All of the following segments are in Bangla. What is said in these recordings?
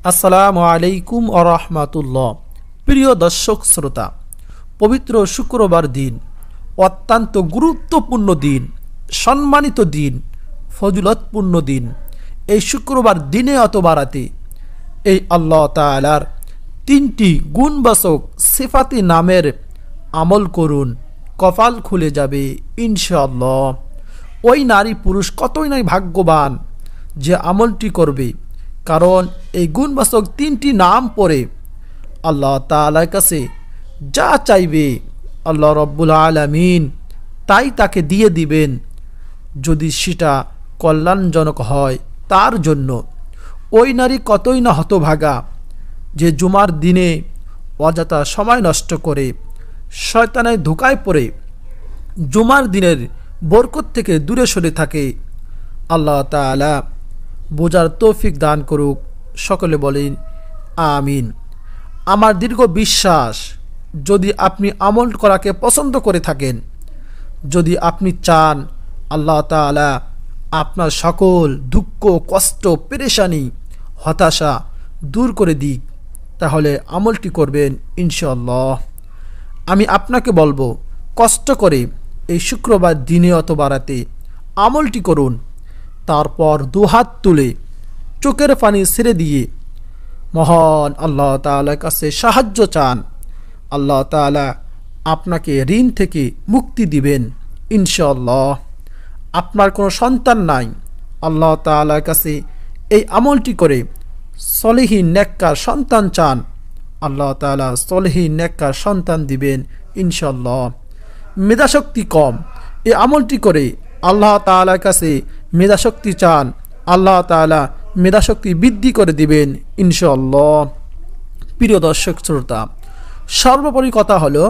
আসসালামু আলাইকুম ওয়া রাহমাতুল্লাহ। প্রিয় দর্শক শ্রোতা, পবিত্র শুক্রবার দিন, অত্যন্ত গুরুত্বপূর্ণ দিন, সম্মানিত দিন, ফজিলতপূর্ণ দিন। এই শুক্রবার দিনে অথবা রাতে এই আল্লাহ তাআলার তিনটি গুণবাচক সিফাতি নামের আমল করুন, কপাল খুলে যাবে ইনশাআল্লাহ। ওই নারী পুরুষ কতই নাই ভাগ্যবান যে আমলটি করবে, কারণ এই গুণবাচক তিনটি নাম পড়ে আল্লাহ তাআলার কাছে যা চাইবে আল্লাহ রব্বুল আলামিন তাই তাকে দিয়ে দিবেন, যদি সেটা কল্যাণজনক হয় তার জন্য। ওই নারী কতই না হতভাগা যে জুমার দিনে অযথা সময় নষ্ট করে শয়তানের ধোঁকায় পড়ে জুমার দিনের বরকত থেকে দূরে সরে থাকে। আল্লাহ তাআলা বোঝার তৌফিক দান করুক। সকলে বলেন আমিন। আমার দীর্ঘ বিশ্বাস, যদি আপনি আমল করাকে পছন্দ করে থাকেন, যদি আপনি চান আল্লাহ তাআলা আপনার সকল দুঃখ, কষ্ট, পেরেশানি, হতাশা দূর করে দিক, তাহলে আমলটি করবেন ইনশাআল্লাহ। আমি আপনাকে বলবো, কষ্ট করে এই শুক্রবার দিনে অথবা রাতে আমলটি করুন। তারপর দুহাত তুলে চোখের পানি ছেড়ে দিয়ে মহান আল্লাহ তাআলার কাছে সাহায্য চান। আল্লাহ তাআলা আপনাকে ঋণ থেকে মুক্তি দিবেন ইনশাআল্লাহ। আপনার কোনো সন্তান নাই, আল্লাহ তাআলার কাছে এই আমলটি করে সলিহীন নেককার সন্তান চান, আল্লাহ তাআলা সলিহীন নেককার সন্তান দিবেন ইনশাআল্লাহ। মেধাশক্তি কম, এই আমলটি করে আল্লাহ তাআলার কাছে মেধাশক্তি চান, আল্লাহ তাআলা মেধাশক্তি বৃদ্ধি করে দিবেন ইনশাআল্লাহ। প্রিয় দর্শক শ্রোতা, সর্বোপরি কথা হলো,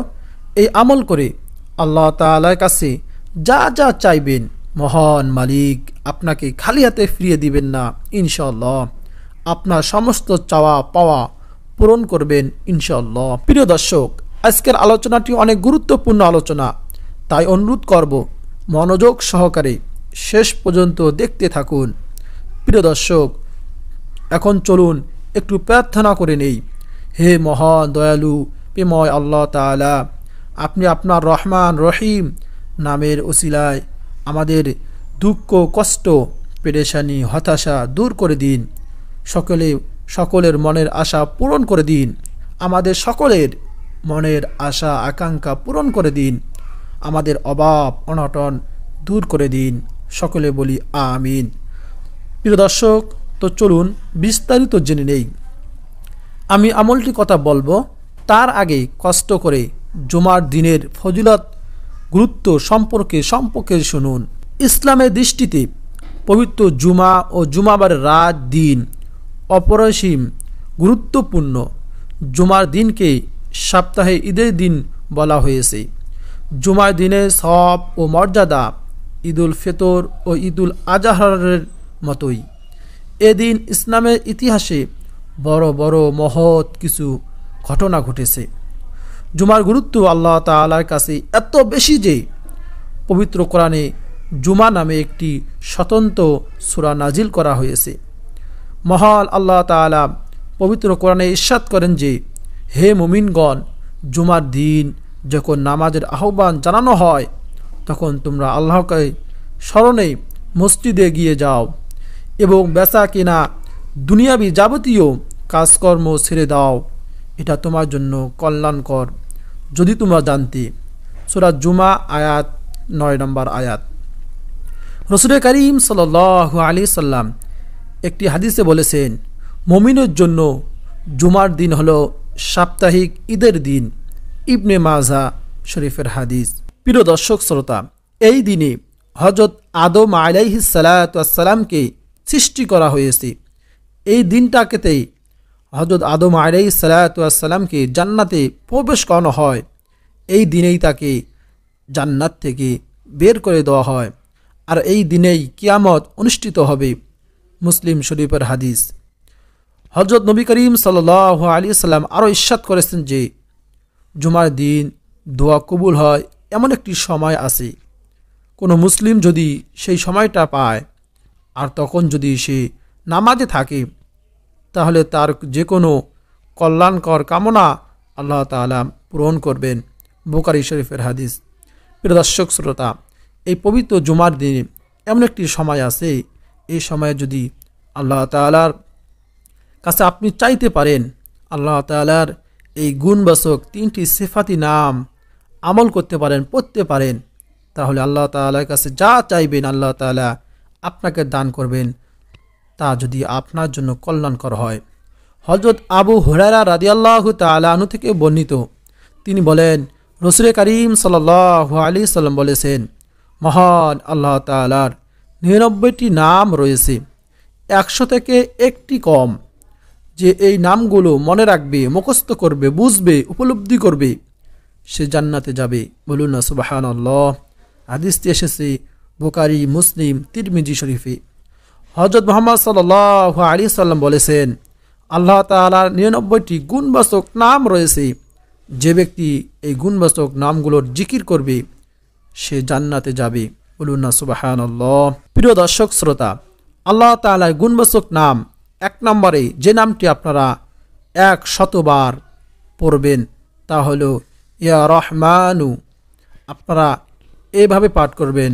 এই আমল করে আল্লাহ তাআলার কাছে যা যা চাইবেন মহান মালিক আপনাকে খালি হাতে ফিরিয়ে দিবেন না ইনশাআল্লাহ। আপনার সমস্ত চাওয়া পাওয়া পূরণ করবেন ইনশাআল্লাহ। প্রিয় দর্শক, আজকের আলোচনাটি অনেক গুরুত্বপূর্ণ আলোচনা, তাই অনুরোধ করব মনোযোগ সহকারে শেষ পর্যন্ত দেখতে থাকুন। প্রিয় দর্শক, এখন চলুন একটু প্রার্থনা করে নেই। হে মহান দয়ালু প্রেময় আল্লাহ তাআলা, আপনি আপনার রহমান রহিম নামের ওসিলায় আমাদের দুঃখ, কষ্ট, পেরেশানি, হতাশা দূর করে দিন। সকলের মনের আশা পূরণ করে দিন। আমাদের সকলের মনের আশা আকাঙ্ক্ষা পূরণ করে দিন। আমাদের অভাব অনটন দূর করে দিন। সকলে বলি আমিন। প্রিয় দর্শক, তো চলুন বিস্তারিত জেনে নেই। আমি আমলটি কথা বলবো, তার আগে কষ্ট করে জুমার দিনের ফজিলত, গুরুত্ব সম্পর্কে শুনুন। ইসলামের দৃষ্টিতে পবিত্র জুমা ও জুমাবার রাত দিন অপরিসীম গুরুত্বপূর্ণ। জুমার দিনকে সপ্তাহে ঈদের দিন বলা হয়েছে। জুমার দিনের সওয়াব ও মর্যাদা ঈদুল ফিতর ও ঈদুল আজহারের মতোই। এদিন ইসলামের ইতিহাসে বড় বড় মহৎ কিছু ঘটনা ঘটেছে। জুমার গুরুত্ব আল্লাহ তাআলার কাছে এত বেশি যে পবিত্র কোরআনে জুমা নামে একটি স্বতন্ত্র সূরা নাজিল করা হয়েছে। মহান আল্লাহ তাআলা পবিত্র কোরআনে ইরশাদ করেন যে, হে মুমিনগণ, জুমার দিন যখন নামাজের আহ্বান জানানো হয়, তখন তোমরা আল্লাহকে স্মরণে মসজিদে গিয়ে যাও এবং বেচা কেনা দুনিয়াবি যাবতীয় কাজকর্ম ছেড়ে দাও। এটা তোমার জন্য কল্যাণকর যদি তোমরা জানতে। সূরা জুমা আয়াত 9 নম্বর আয়াত। রাসূল করিম সাল্লাল্লাহু আলাইহি সাল্লাম একটি হাদিসে বলেছেন, মুমিনের জন্য জুমার দিন হলো সাপ্তাহিক ঈদের দিন। ইবনে মাজাহ শরীফের হাদিস। প্রিয় দর্শক শ্রোতা, এই দিনে হযরত আদম আলাইহিস সালাতু ওয়াস সালামকে সৃষ্টি করা হয়েছে। এই দিনটাকেতেই হযরত আদম আলাইহিস সালাতু ওয়াস সালামকে জান্নাতে প্রবেশ করানো হয়। এই দিনেই তাকে জান্নাত থেকে বের করে দেওয়া হয়, আর এই দিনেই কিয়ামত অনুষ্ঠিত হবে। মুসলিম শরীফের হাদিস। হযরত নবী করিম সাল্লাল্লাহু আলাইহি সাল্লাম আরও ইরশাদ করেছেন যে, জুমার দিন দোয়া কবুল হয় এমন একটি সময় আছে। কোনো মুসলিম যদি সেই সময়টা পায় আর তখন যদি সে নামাজে থাকে, তাহলে তার যে কোনো কল্যাণকর কামনা আল্লাহ তাআলা পূরণ করবেন। বুখারী শরীফের হাদিস। প্রিয় দর্শক শ্রোতা, এই পবিত্র জুমার দিনে এমন একটি সময় আছে, এই সময়ে যদি আল্লাহ তাআলার কাছে আপনি চাইতে পারেন, আল্লাহ তাআলার এই গুণবাচক 3টি সিফাতি নাম আমল করতে পারেন, পড়তে পারেন, তাহলে আল্লাহ তাআলার কাছে যা চাইবেন আল্লাহ তাআলা আপনাকে দান করবেন, তা যদি আপনার জন্য কল্যাণকর হয়। হযরত আবু হুরায়রা রাদিয়াল্লাহু তাআলা আনহু থেকে বর্ণিত, তিনি বলেন, রাসূল করিম সাল্লাল্লাহু আলাইহি সাল্লাম বলেছেন, মহান আল্লাহ তাআলার 99টি নাম রয়েছে, 100 থেকে একটি কম। যে এই নামগুলো মনে রাখবে, মুখস্থ করবে, বুঝবে, উপলব্ধি করবে, সে জান্নাতে যাবে। বলুন না সুবহানাল্লাহ। হাদিসটি এসেছে বুখারী, মুসলিম, তিরমিজি শরীফে। হযরত মুহাম্মদ সাল্লাল্লাহু আলাইহি সাল্লাম বলেছেন, আল্লাহ তাআলার 99টি গুণবাচক নাম রয়েছে, যে ব্যক্তি এই গুণবাচক নামগুলোর জিকির করবে সে জান্নাতে যাবে। বলুন না সুবহানাল্লাহ। প্রিয় দর্শক শ্রোতা, আল্লাহ তাআলার গুণবাচক নাম 1 নম্বরে যে নামটি আপনারা 100 বার পড়বেন তা হলো ইয়া রহমানু। আপনারা এভাবে পাঠ করবেন,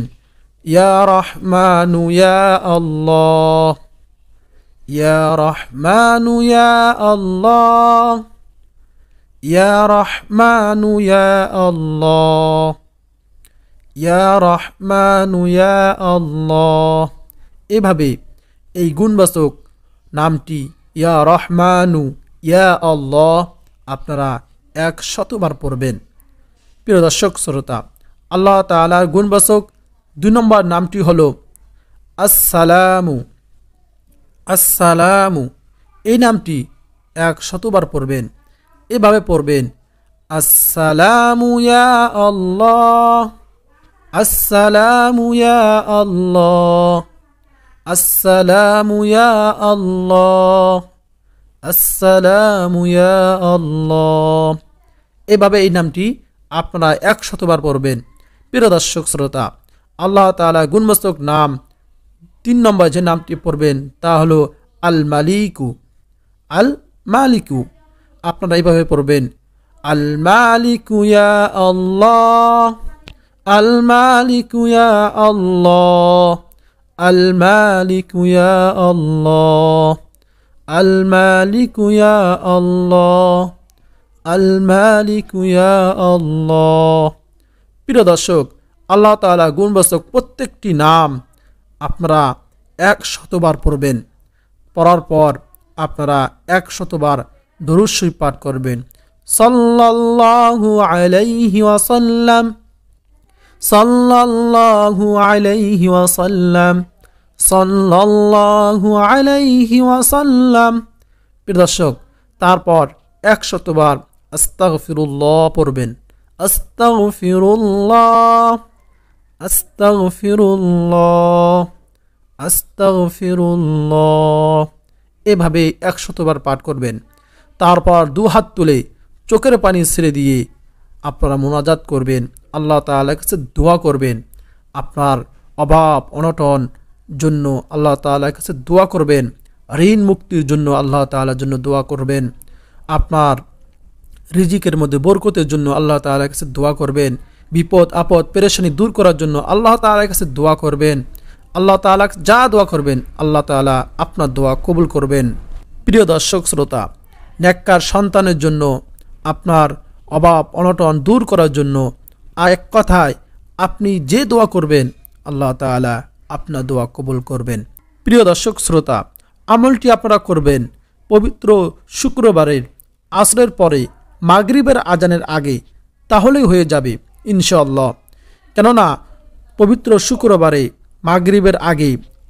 ইয়া রহমানু ইয়া আল্লাহ, ইয়া রহমানু ইয়া আল্লাহ, ইয়া রহমানু ইয়া আল্লাহ, ইয়া রহমানু ইয়া আল্লাহ। এভাবে এই গুণবাচক নামটি ইয়া রহমানু ইয়া আল্লাহ আপনারা 100 বার পড়বেন। প্রিয় দর্শক শ্রোতা, আল্লাহ তাআলার গুণবাচক 2 নম্বর নামটি হলো আসসালামু। আসসালামু এই নামটি 100 বার পড়বেন। এভাবে পড়বেন, আসসালামু ইয়া আল্লাহ, আসসালামু ইয়া আল্লাহ, আসসালামু ইয়া আল্লাহ, আসসালামু ইয়া আল্লাহ। এভাবে এই নামটি আপনারা 100 বার পড়বেন। প্রিয় দর্শক শ্রোতা, আল্লাহ তাআলা গুণবাচক নাম 3 নম্বর যে নামটি পড়বেন তা হলো আল মালিকু। আল মালিকু আপনারা এইভাবে পড়বেন, আল মালিকু ইয়া আল্লাহ, আল মালিকু ইয়া আল্লাহ, আল মালিকু ইয়া আল্লাহ, আল মালিকু ইয়া আল্লাহ, আল মালিকু ইয়া আল্লাহ। প্রিয় দর্শক, আল্লাহ তাআলা গুণবাচক প্রত্যেকটি নাম আপনারা 100 বার পড়বেন। পড়ার পর আপনারা 100 বার দরুদ শরীফ পাঠ করবেন। সাল্লাল্লাহু আলাইহি ওয়াসাল্লাম, সাল্লাল্লাহু আলাইহি ওয়াসাল্লাম, সাল্লাল্লাহু আলাইহি ওয়াসাল্লাম। প্রিয় দর্শক, তারপর 100 বার আস্তাগফিরুল্লাহ পড়বেন। আস্তাগফিরুল্লাহ, আস্তাগফিরুল্লাহ, আস্তাগফিরুল্লাহ। এভাবে 100 বার পাঠ করবেন। তারপর 2 হাত তুলে চোখের পানি ছেড়ে দিয়ে আপনারা মুনাজাত করবেন, আল্লাহ তাআলার কাছে দোয়া করবেন। আপনার অভাব অনটন জন্য আল্লাহ তাআলার কাছে দোয়া করবেন, ঋণ মুক্তির জন্য আল্লাহ তাআলার জন্য দোয়া করবেন, আপনার রিজিকের মধ্যে বরকতের জন্য আল্লাহ তাআলার কাছে দোয়া করবেন, বিপদ আপদ পেরেশানি দূর করার জন্য আল্লাহ তাআলার কাছে দোয়া করবেন। আল্লাহ তাআলা যা দোয়া করবেন আল্লাহ তাআলা আপনার দোয়া কবুল করবেন। প্রিয় দর্শক শ্রোতা, নেককার সন্তানের জন্য, আপনার অভাব অনটন দূর করার জন্য, আর এক কথায় আপনি যে দোয়া করবেন আল্লাহ তাআলা আপনার দোয়া কবুল করবেন। প্রিয় দর্শক শ্রোতা, আমলটি আপনারা করবেন পবিত্র শুক্রবারের আসরের পরে মাগরিবের আজানের আগে, তাহলেই হয়ে যাবে ইনশাআল্লাহ। কেননা পবিত্র শুক্রবারে মাগরিবের আগে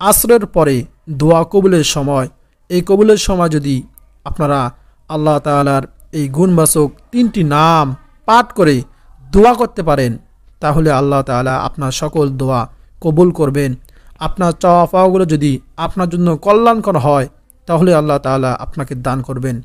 আসরের পরে দোয়া কবুলের সময়, এই কবুলের সময় যদি আপনারা আল্লাহ তাআলার এই গুণবাচক 3টি নাম পাঠ করে দোয়া করতে পারেন, তাহলে আল্লাহ তাআলা আপনার সকল দোয়া কবুল করবেন। আপনার চাওয়া পাওয়াগুলো যদি আপনার জন্য কল্যাণকর হয় তাহলে আল্লাহ তাআলা আপনাকে দান করবেন।